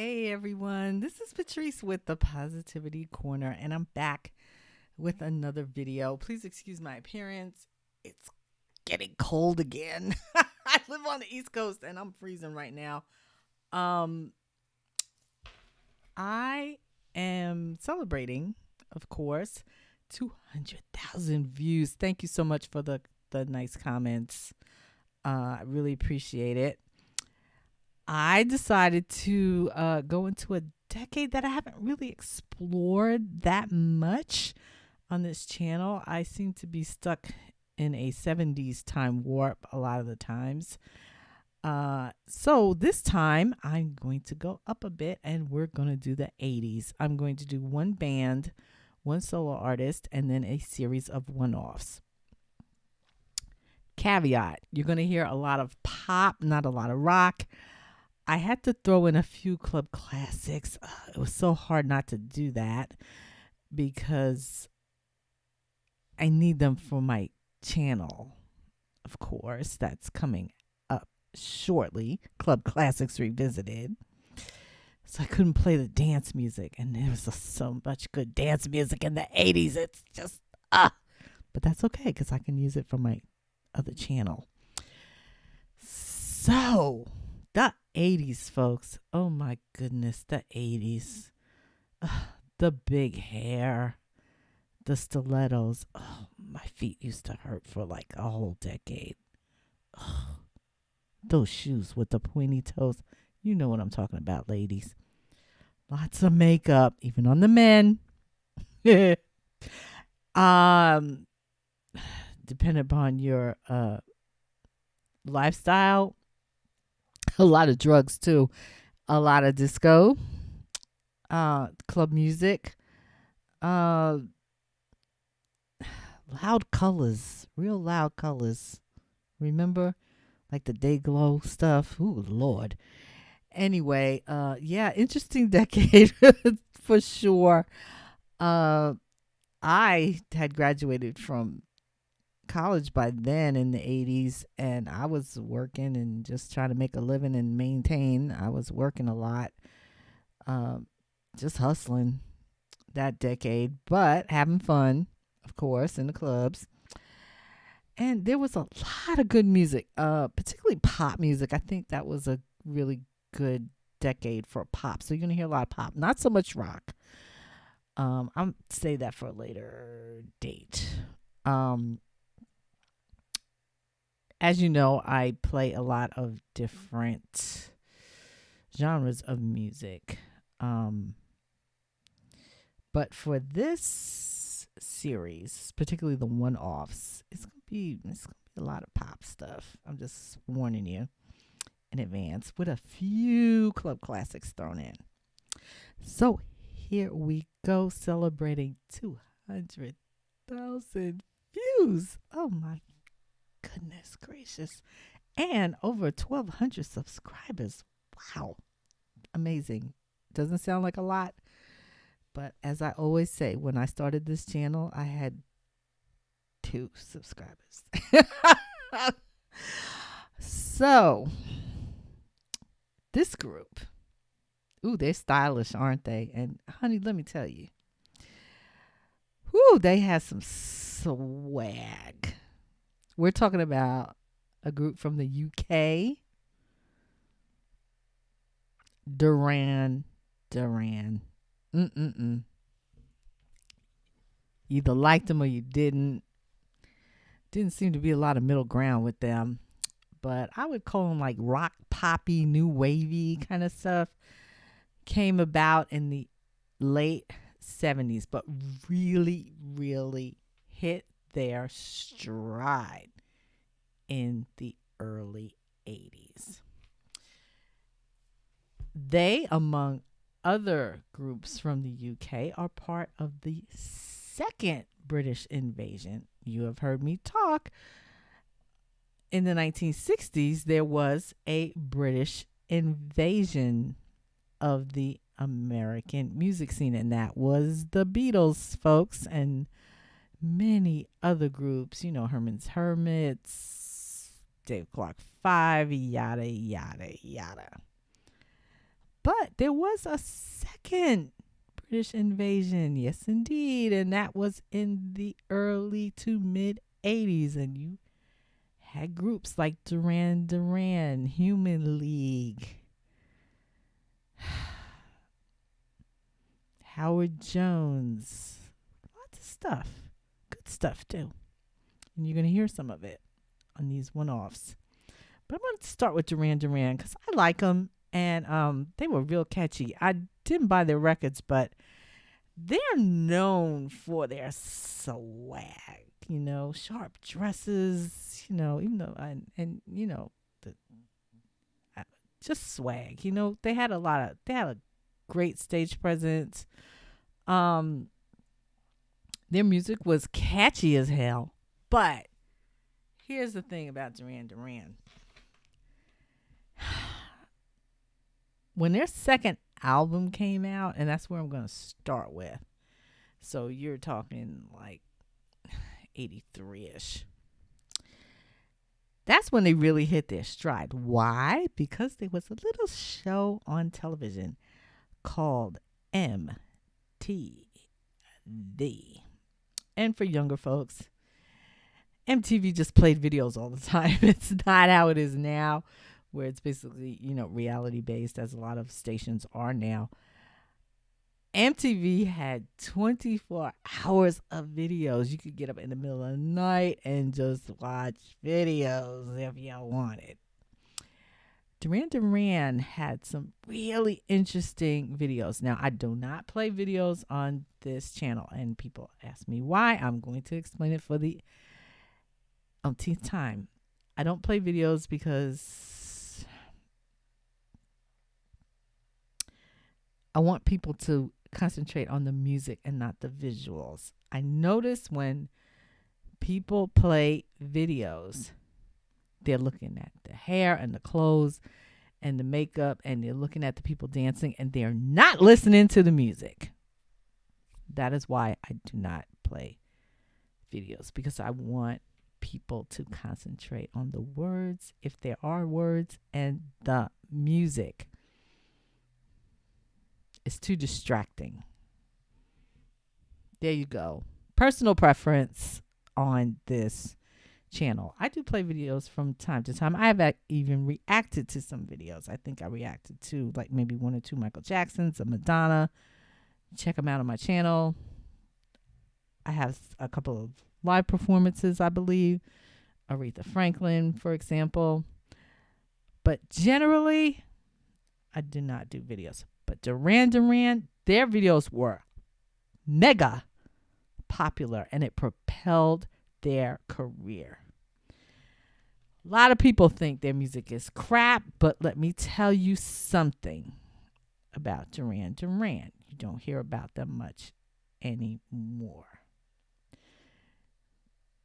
Hey everyone, this is Patrice with the Positivity Corner, and I'm back with another video. Please excuse my appearance. It's getting cold again. I live on the East Coast and I'm freezing right now. Um, I am celebrating, of course, 200,000 views. Thank you so much for the nice comments. I really appreciate it. I decided to go into a decade that I haven't really explored that much on this channel. I seem to be stuck in a 70s time warp a lot of the times. So this time I'm going to go up a bit and we're going to do the 80s. I'm going to do one band, one solo artist, and then a series of one-offs. Caveat, you're going to hear a lot of pop, not a lot of rock. I had to throw in a few club classics. It was so hard not to do that because I need them for my channel, of course. That's coming up shortly. Club Classics Revisited. So I couldn't play the dance music, and there was just so much good dance music in the 80s. It's just, but that's okay because I can use it for my other channel. So the 80s, folks. Oh my goodness, the 80s. The big hair, the stilettos. Oh, my feet used to hurt for like a whole decade. Those shoes with the pointy toes. You know what I'm talking about, ladies. Lots of makeup, even on the men. Depending upon your lifestyle, a lot of drugs too, a lot of disco, club music, loud colors, real loud colors. Remember, like the day glow stuff. Ooh, Lord. Anyway, yeah, interesting decade for sure. I had graduated from college by then in the 80s, and I was working and just trying to make a living and maintain. I was working a lot, just hustling that decade, but having fun, of course, in the clubs. And there was a lot of good music, particularly pop music. I think that was a really good decade for pop. So you're going to hear a lot of pop, not so much rock. I'll say that for a later date. As you know, I play a lot of different genres of music. But for this series, particularly the one-offs, it's gonna be a lot of pop stuff. I'm just warning you in advance with a few club classics thrown in. So here we go, celebrating 200,000 views. Oh my goodness gracious. And over 1,200 subscribers. Wow. Amazing. Doesn't sound like a lot, but as I always say, when I started this channel, I had 2 subscribers. So, this group, ooh, they're stylish, aren't they? And honey, let me tell you, they have some swag. We're talking about a group from the UK, Duran. Either liked them or you didn't. Didn't seem to be a lot of middle ground with them, but I would call them like rock poppy, new wavy kind of stuff. Came about in the late 70s, but really, really hit their stride in the early 80s. They, among other groups from the UK, are part of the second British invasion. You have heard me talk. In the 1960s, there was a British invasion of the American music scene, and that was the Beatles, folks, and many other groups, Herman's Hermits, Dave Clark 5, yada, yada, yada. But there was a second British invasion. Yes, indeed. And that was in the early to mid 80s. And you had groups like Duran, Human League, Howard Jones. Lots of stuff. Good stuff, too. And you're going to hear some of it on these one-offs. But I'm going to start with Duran because I like them. And they were real catchy. I didn't buy their records, but they're known for their swag. Sharp dresses. Even though the just swag. They had a great stage presence. Their music was catchy as hell. But here's the thing about Duran. When their second album came out, and that's where I'm going to start with. So you're talking like 83-ish. That's when they really hit their stride. Why? Because there was a little show on television called MTV. And for younger folks, MTV just played videos all the time. It's not how it is now, where it's basically, reality based, as a lot of stations are now. MTV had 24 hours of videos. You could get up in the middle of the night and just watch videos if you wanted. Duran had some really interesting videos. Now, I do not play videos on this channel, and people ask me why. I'm going to explain it for the umpteenth time. I don't play videos because I want people to concentrate on the music and not the visuals. I notice when people play videos, they're looking at the hair and the clothes and the makeup, and they're looking at the people dancing, and they're not listening to the music. That is why I do not play videos, because I want people to concentrate on the words, if there are words, and the music. It's too distracting. There you go. Personal preference on this channel. I do play videos from time to time. I have even reacted to some videos. I think I reacted to like maybe 1 or 2 Michael Jacksons, a Madonna. Check them out on my channel. I have a couple of live performances, I believe. Aretha Franklin, for example. But generally, I do not do videos. But Duran, their videos were mega popular, and it propelled their career. A lot of people think their music is crap, but let me tell you something about Duran. You don't hear about them much anymore.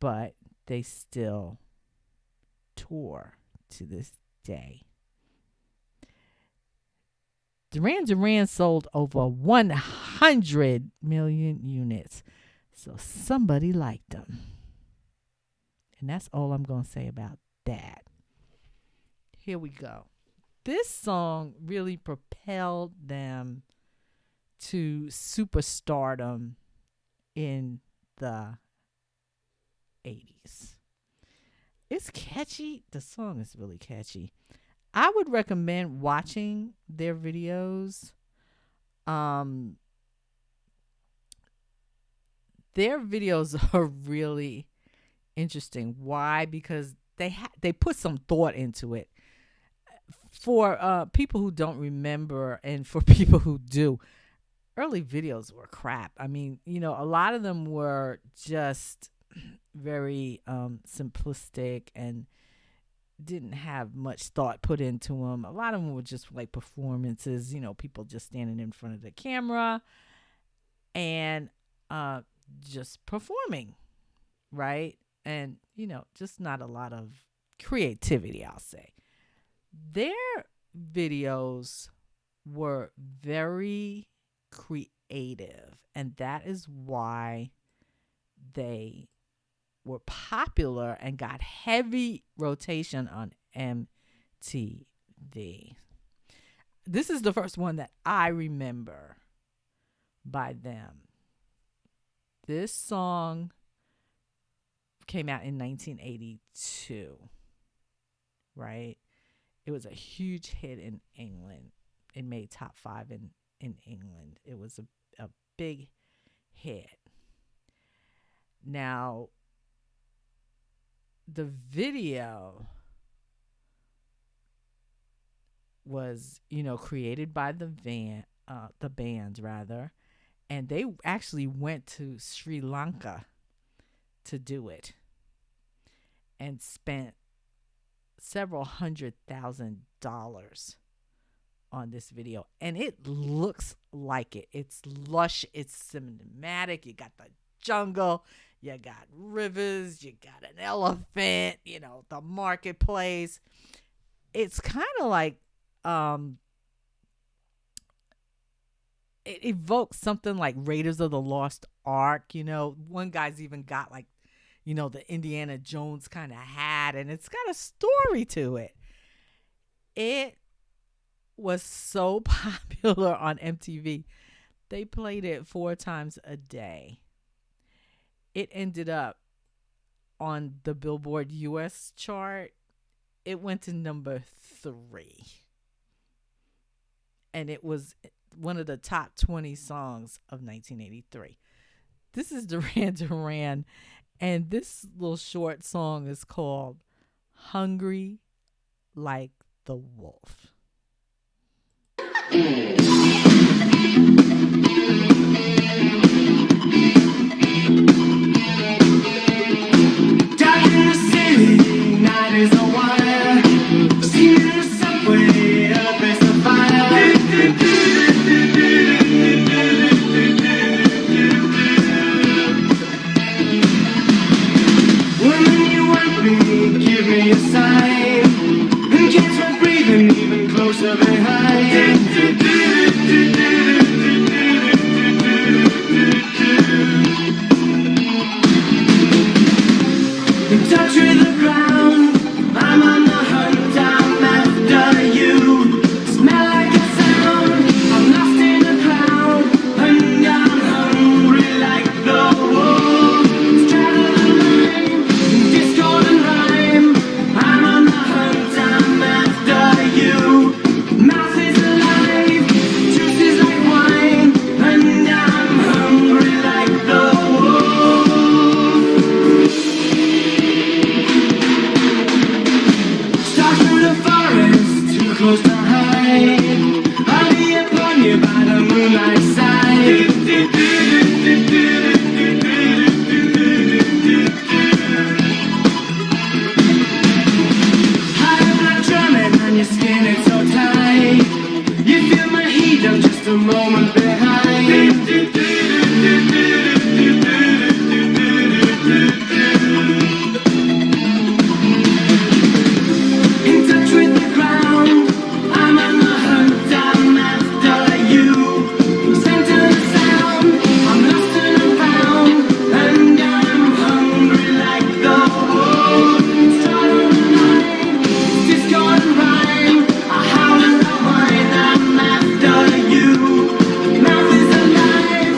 But they still tour to this day. Duran sold over 100 million units. So somebody liked them. And that's all I'm going to say about that. Here we go. This song really propelled them to superstardom in the 80s. It's catchy. The song is really catchy. I would recommend watching their videos. Their videos are really interesting. Why? Because they put some thought into it. For people who don't remember, and for people who do, early videos were crap. I mean, a lot of them were just very simplistic and didn't have much thought put into them. A lot of them were just like performances, people just standing in front of the camera and just performing, right? And, just not a lot of creativity, I'll say. Their videos were very creative, and that is why they were popular and got heavy rotation on MTV. This is the first one that I remember by them. This song came out in 1982, right? It was a huge hit in England. It made top 5 in England. It was a big hit. Now, the video was, created by the band rather, and they actually went to Sri Lanka to do it and spent several $100,000 on this video, and it looks like it. It's lush, it's cinematic. You got the jungle, you got rivers, you got an elephant, the marketplace. It's kind of like it evokes something like Raiders of the Lost Ark. One guy's even got like, the Indiana Jones kind of hat, and it's got a story to it. It was so popular on MTV. They played it 4 times a day. It ended up on the Billboard US chart. It went to number 3. And it was one of the top 20 songs of 1983. This is Duran, and this little short song is called Hungry Like the Wolf. Dark in the city, night is a wire. See the subway, a place of fire. Woman, you want me, give me a sign. And can't stop breathing, even closer behind. In touch with the ground, I'm on the hunt, I'm after you. Smell like a sound, I'm lost in a crowd, and I'm hungry like the wolf. Straddle the line, discord and rhyme. I'm on the hunt, I'm after you. Mouth is alive, juice is like wine, and I'm hungry like the wolf. Stalk through the forest, too close to hide. I'll be upon you by the moonlight side. High blood drumming on your skin, it's so tight. You feel my heat, I'm just a moment behind. In touch with the ground, I'm on the hunt, I'm after you. Center the sound, I'm lost and I'm found, and I'm hungry like the wolf. Straddle the line, discord and rhyme. I howl and I whine, I'm after you. Mouth is alive,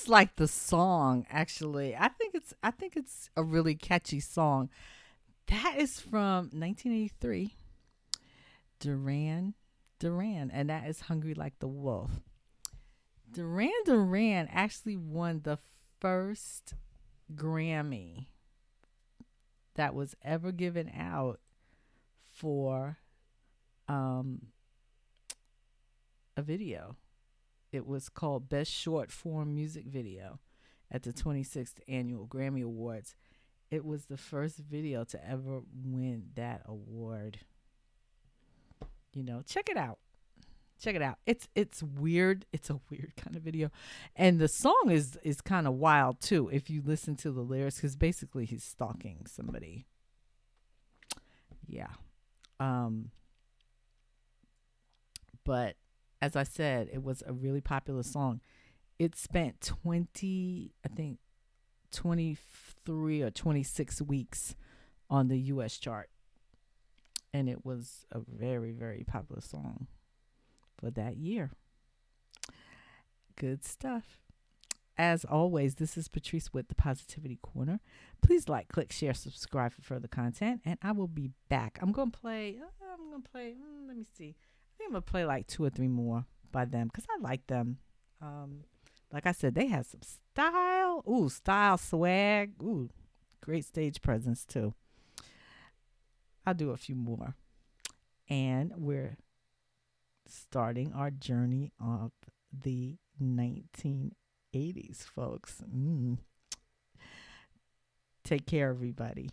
just like the song actually. I think it's a really catchy song. That is from 1983. Duran, and that is Hungry Like the Wolf. Duran actually won the first Grammy that was ever given out for um, a video. It was called Best Short Form Music Video at the 26th Annual Grammy Awards. It was the first video to ever win that award. Check it out. Check it out. It's weird. It's a weird kind of video, and the song is kind of wild too. If you listen to the lyrics, because basically he's stalking somebody. Yeah. But as I said, it was a really popular song. It spent 23 or 26 weeks on the U.S. chart, and it was a very, very popular song for that year. Good stuff. As always, this is Patrice with the Positivity Corner. Please like, click, share, subscribe for further content, and I will be back. I'm gonna play. Let me see. I think I'm gonna play like 2 or 3 more by them because I like them. Like I said, they have some style. Ooh, style, swag. Ooh, great stage presence too. I'll do a few more, and we're starting our journey of the 1980s, folks. Take care, everybody.